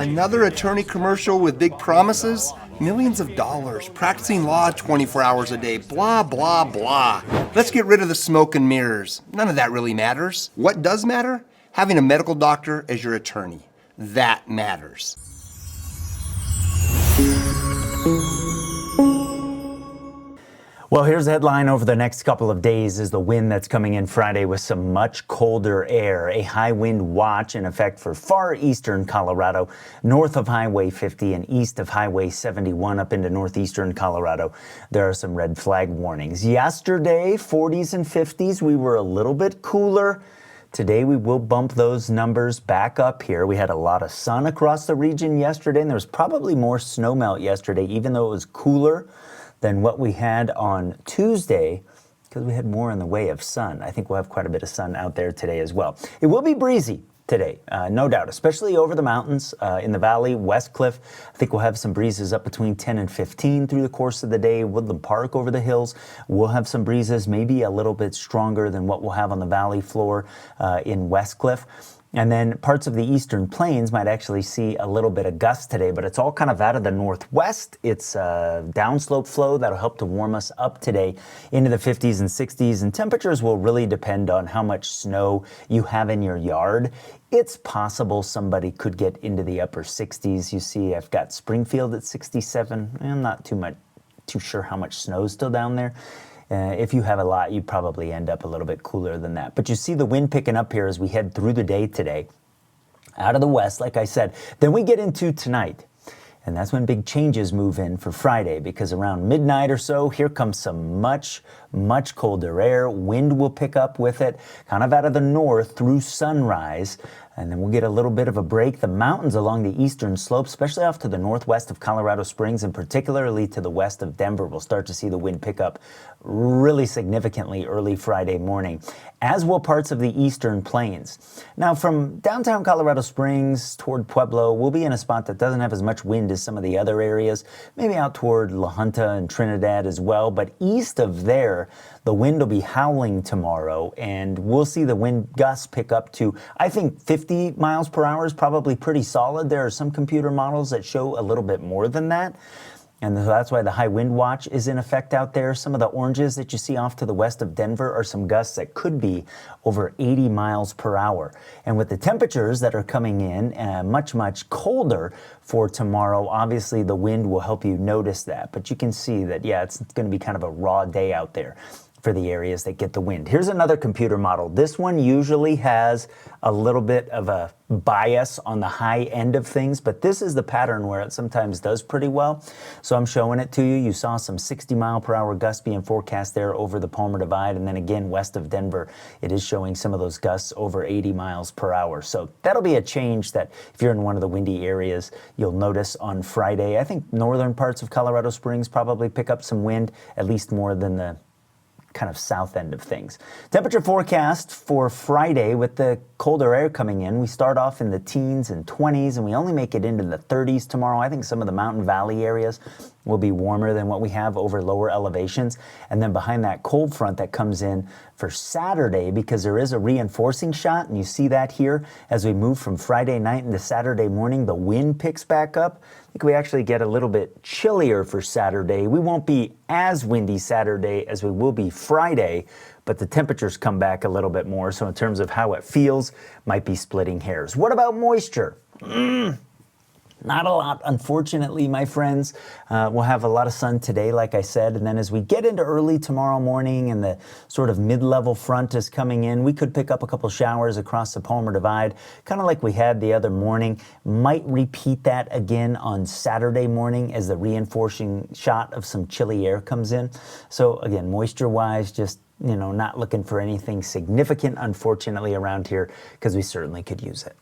Another attorney commercial with big promises? Millions of dollars, practicing law 24 hours a day, blah, blah, blah. Let's get rid of the smoke and mirrors. None of that really matters. What does matter? Having a medical doctor as your attorney. That matters. Well, here's the headline over the next couple of days is the wind that's coming in Friday with some much colder air. A high wind watch in effect for far eastern Colorado, north of Highway 50 and east of Highway 71 up into northeastern Colorado. There are some red flag warnings. Yesterday, 40s and 50s, we were a little bit cooler. Today, we will bump those numbers back up here. We had a lot of sun across the region yesterday, and there was probably more snowmelt yesterday, even though it was cooler than what we had on Tuesday, because we had more in the way of sun. I think we'll have quite a bit of sun out there today as well. It will be breezy today, no doubt, especially over the mountains in the valley, West Cliff. I think we'll have some breezes up between 10 and 15 through the course of the day. Woodland Park over the hills, we'll have some breezes, maybe a little bit stronger than what we'll have on the valley floor in West Cliff. And then parts of the eastern plains might actually see a little bit of gust today, but it's all kind of out of the northwest. It's a downslope flow that'll help to warm us up today into the 50s and 60s, and temperatures will really depend on how much snow you have in your yard. It's possible somebody could get into the upper 60s. You see, I've got Springfield at 67. I'm not too sure how much snow is still down there. If you have a lot, you probably end up a little bit cooler than that. But you see the wind picking up here as we head through the day today. Out of the west, like I said. Then we get into tonight. And that's when big changes move in for Friday, because around midnight or so, here comes some much colder air. Wind will pick up with it, kind of out of the north through sunrise. And then we'll get a little bit of a break. The mountains along the eastern slope, especially off to the northwest of Colorado Springs and particularly to the west of Denver, we'll start to see the wind pick up really significantly early Friday morning, as will parts of the eastern plains. Now, from downtown Colorado Springs toward Pueblo, we'll be in a spot that doesn't have as much wind as some of the other areas, maybe out toward La Junta and Trinidad as well. But east of there, the wind will be howling tomorrow, and we'll see the wind gusts pick up to, I think, 50 miles per hour is probably pretty solid. There are some computer models that show a little bit more than that. And so that's why the high wind watch is in effect out there. Some of the oranges that you see off to the west of Denver are some gusts that could be over 80 miles per hour. And with the temperatures that are coming in much colder for tomorrow, obviously the wind will help you notice that. But you can see that, yeah, it's going to be kind of a raw day out there for the areas that get the wind. Here's another computer model. This one usually has a little bit of a bias on the high end of things, but this is the pattern where it sometimes does pretty well. So I'm showing it to you. You saw some 60 mile per hour gusts being forecast there over the Palmer Divide, and then again west of Denver, it is showing some of those gusts over 80 miles per hour. So that'll be a change that if you're in one of the windy areas, you'll notice on Friday. I think northern parts of Colorado Springs probably pick up some wind, at least more than the kind of south end of things. Temperature forecast for Friday with the colder air coming in. We start off in the teens and 20s, and we only make it into the 30s tomorrow. I think some of the mountain valley areas will be warmer than what we have over lower elevations. And then behind that cold front that comes in for Saturday, because there is a reinforcing shot, and you see that here as we move from Friday night into Saturday morning, the wind picks back up. I think we actually get a little bit chillier for Saturday. We won't be as windy Saturday as we will be Friday, but the temperatures come back a little bit more. So in terms of how it feels, might be splitting hairs. What about moisture? Not a lot, unfortunately, my friends. We'll have a lot of sun today, like I said, and then as we get into early tomorrow morning and the sort of mid-level front is coming in, we could pick up a couple showers across the Palmer Divide, kind of like we had the other morning. Might repeat that again on Saturday morning as the reinforcing shot of some chilly air comes in. So again, moisture-wise, just not looking for anything significant, unfortunately, around here, because we certainly could use it.